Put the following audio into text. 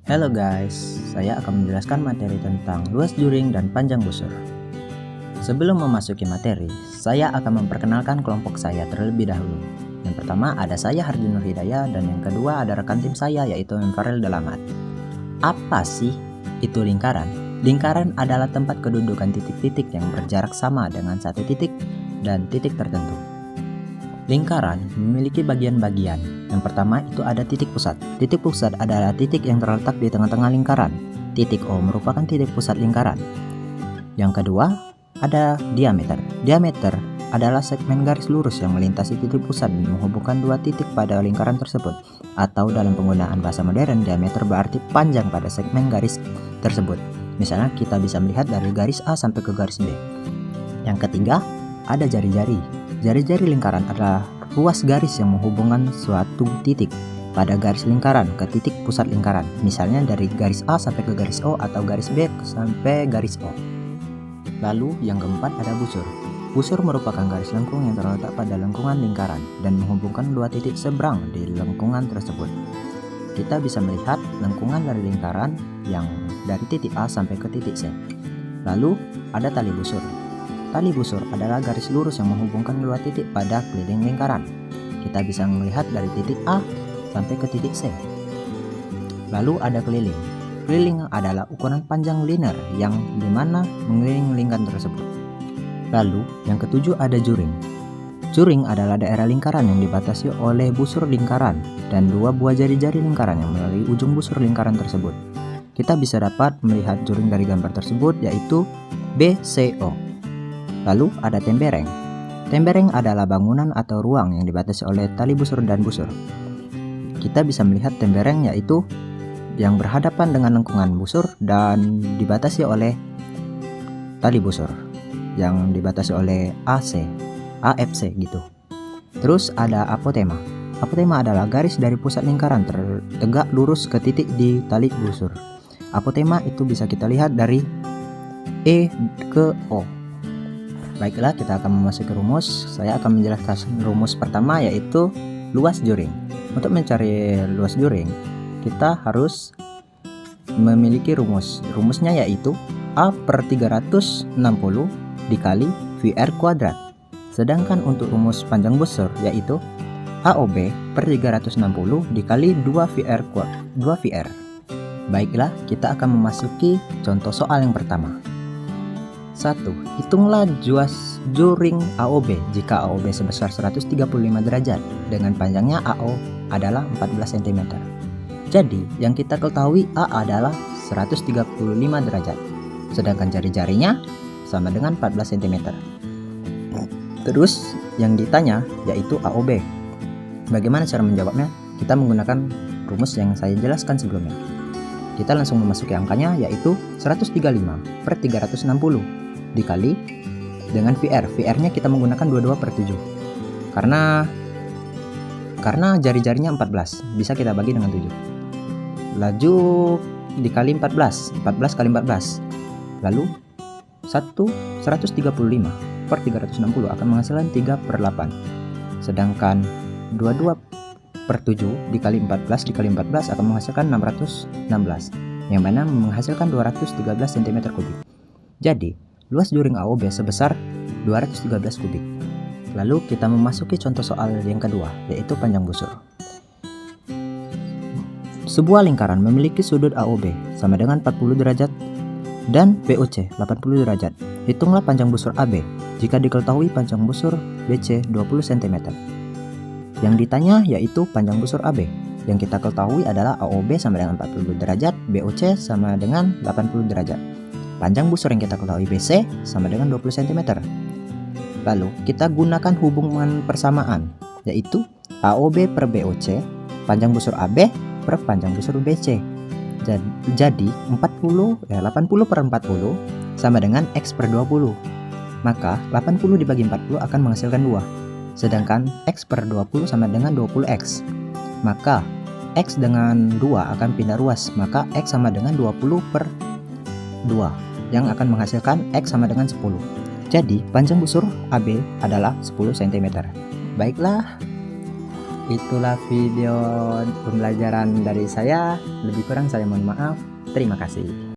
Halo guys, saya akan menjelaskan materi tentang luas juring dan panjang busur. Sebelum memasuki materi, saya akan memperkenalkan kelompok saya terlebih dahulu. Yang pertama ada saya Harjunur Hidayah dan yang kedua ada rekan tim saya yaitu Farel Dalamat. Apa sih itu lingkaran? Lingkaran adalah tempat kedudukan titik-titik yang berjarak sama dengan satu titik dan titik tertentu. Lingkaran memiliki bagian-bagian. Yang pertama itu ada titik pusat. Titik pusat adalah titik yang terletak di tengah-tengah lingkaran. Titik O merupakan titik pusat lingkaran. Yang kedua ada diameter. Diameter adalah segmen garis lurus yang melintasi titik pusat dan menghubungkan dua titik pada lingkaran tersebut. Atau dalam penggunaan bahasa modern, diameter berarti panjang pada segmen garis tersebut. Misalnya kita bisa melihat dari garis A sampai ke garis B. Yang ketiga ada jari-jari. Jari-jari lingkaran adalah ruas garis yang menghubungkan suatu titik pada garis lingkaran ke titik pusat lingkaran. Misalnya dari garis A sampai ke garis O atau garis B sampai garis O. Lalu yang keempat ada busur. Busur merupakan garis lengkung yang terletak pada lengkungan lingkaran dan menghubungkan dua titik seberang di lengkungan tersebut. Kita bisa melihat lengkungan dari lingkaran yang dari titik A sampai ke titik C. Lalu ada tali busur. Tali busur adalah garis lurus yang menghubungkan dua titik pada keliling lingkaran. Kita bisa melihat dari titik A sampai ke titik C. Lalu ada keliling. Keliling adalah ukuran panjang linear yang dimana mengelilingi lingkaran tersebut. Lalu yang ketujuh ada juring. Juring adalah daerah lingkaran yang dibatasi oleh busur lingkaran dan dua buah jari-jari lingkaran yang melalui ujung busur lingkaran tersebut. Kita bisa dapat melihat juring dari gambar tersebut yaitu BCO. Lalu ada tembereng. Tembereng adalah bangunan atau ruang yang dibatasi oleh tali busur dan busur. Kita bisa melihat tembereng yaitu yang berhadapan dengan lengkungan busur dan dibatasi oleh tali busur yang dibatasi oleh AFC gitu. Terus ada apotema. Apotema adalah garis dari pusat lingkaran tegak lurus ke titik di tali busur. Apotema itu bisa kita lihat dari E ke O. Baiklah, kita akan memasuki rumus. Saya akan menjelaskan rumus pertama yaitu luas juring. Untuk mencari luas juring, kita harus memiliki rumus. Rumusnya yaitu A per 360 dikali VR kuadrat. Sedangkan untuk rumus panjang busur yaitu AOB per 360 dikali 2VR. Baiklah, kita akan memasuki contoh soal yang pertama. 1. Hitunglah juring AOB jika AOB sebesar 135 derajat dengan panjangnya AO adalah 14 cm. Jadi, yang kita ketahui A adalah 135 derajat, sedangkan jari-jarinya sama dengan 14 cm. Terus, yang ditanya yaitu AOB. Bagaimana cara menjawabnya? Kita menggunakan rumus yang saya jelaskan sebelumnya. Kita langsung memasuki angkanya yaitu 135 per 360 dikali dengan VR. VR-nya kita menggunakan 22 per 7 karena jari-jarinya 14 bisa kita bagi dengan 7. Laju dikali 14 kali 14. Lalu 135 per 360 akan menghasilkan 3 per 8. Sedangkan 22 per 7 dikali 14 dikali 14 akan menghasilkan 616, yang mana menghasilkan 213 cm kubik. Jadi luas juring AOB sebesar 213 kubik. Lalu kita memasuki contoh soal yang kedua yaitu panjang busur. Sebuah lingkaran memiliki sudut AOB sama dengan 40 derajat dan BOC 80 derajat. Hitunglah panjang busur AB jika diketahui panjang busur BC 20 cm. Yang ditanya yaitu panjang busur AB. Yang kita ketahui adalah AOB sama dengan 40 derajat, BOC sama dengan 80 derajat. Panjang busur yang kita ketahui BC sama dengan 20 cm. Lalu kita gunakan hubungan persamaan yaitu AOB per BOC panjang busur AB per panjang busur BC. Jadi 80 per 40 sama dengan X per 20. Maka 80 dibagi 40 akan menghasilkan 2. Sedangkan X per 20 sama dengan 20X. Maka X dengan 2 akan pindah ruas. Maka X sama dengan 20 per 2 yang akan menghasilkan X sama dengan 10. Jadi panjang busur AB adalah 10 cm. Baiklah, itulah video pembelajaran dari saya. Lebih kurang saya mohon maaf. Terima kasih.